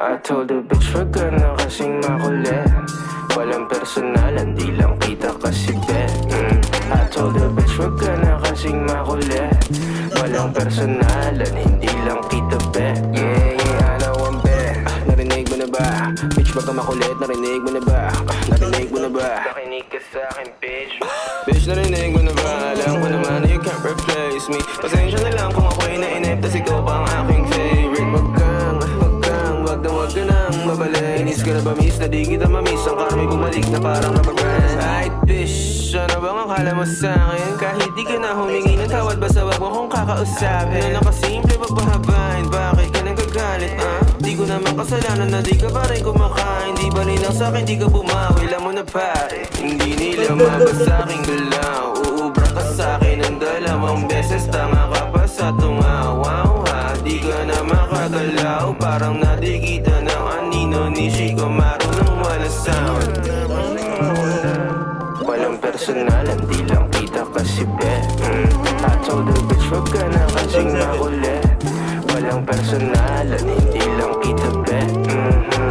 I told the bitch wag ka na kasing makulit. Walang personalan, di lang kita kasi be. I told the bitch wag ka na kasing makulit. Walang personalan, hindi lang kita be. Yeah, I know I'm be. Narinig mo na ba? Bitch baka makulit, narinig mo na ba? Narinig mo na ba? Nakinig ka sa'kin bitch. Bitch narinig mo na ba? Alam ko naman na you can't replace me. Pasensya na lang kung ako'y nainip, tas ikaw pa ang aking favorite. Wag ka nang mabalik. Inis ka na ba miss? Na di kita mamiss. Ang karmi bumalik na parang nababrand. Right bitch, ano bang akala mo sa'kin? Kahit di ka na humingi ng tawad, basta wag mo kong kakausapin. Na nakasimple pagpahabain, bakit ka nang gagalit Di ko naman kasalanan na di ka pa rin kumakain. Di ba rin lang sa'kin, di ka bumawi. Alam mo na pare, hindi nila mabasa aking galaw. Uubra ka sa'kin ng 2 beses. Tanga ka pa sa tungawaw ha. Di ka na makagalaw, parang nadikita ng anino ni Chico marunong wala sound. Walang personalan, di lang kita kasi be. I told the bitch wag ka na kasing makulit. Walang personalan, hindi lang kita be.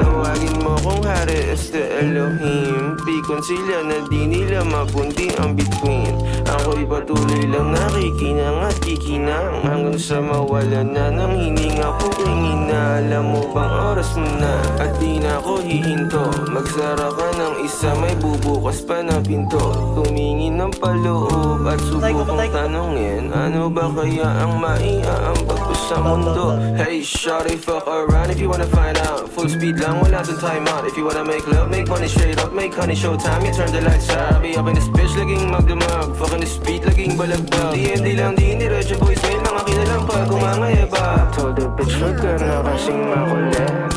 Tawagin mo kung hari este Elohim. Pikon sila na di nila mapundi ang between. Ako'y patuloy lang nakikinang at kikinang hanggang sa mawala na ng hininga ko hingina. Alam mo bang oras mo na at di na ako hihinto. Magsara ka ng isa, may bubukas pa na pinto. Tumingin ng paloob at subukang tanongin, ano ba kaya ang maiaambag ko sa mundo? Hey shawty, fuck around if you wanna find out. Full speed lang, wala dun time out. If you wanna make love, make money straight up, make honey showtime. You turn the lights out, I'll be up in this bitch laging magdamag. Fucking this beat laging balagbag. DMD lang, di indiretso voicemail, mga kinalampag kumangaya ba? Told the bitch wag ka na kasing makulit.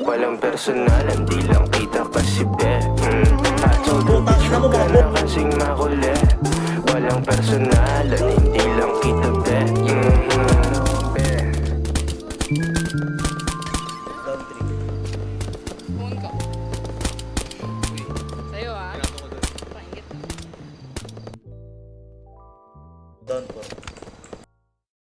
Walang personalan, di lang kita kasi be. I told the bitch wag ka na kasing makulit. Walang personalan, hindi lang kita be. Pumun ka. Sa'yo ha. Pakingit. Down po.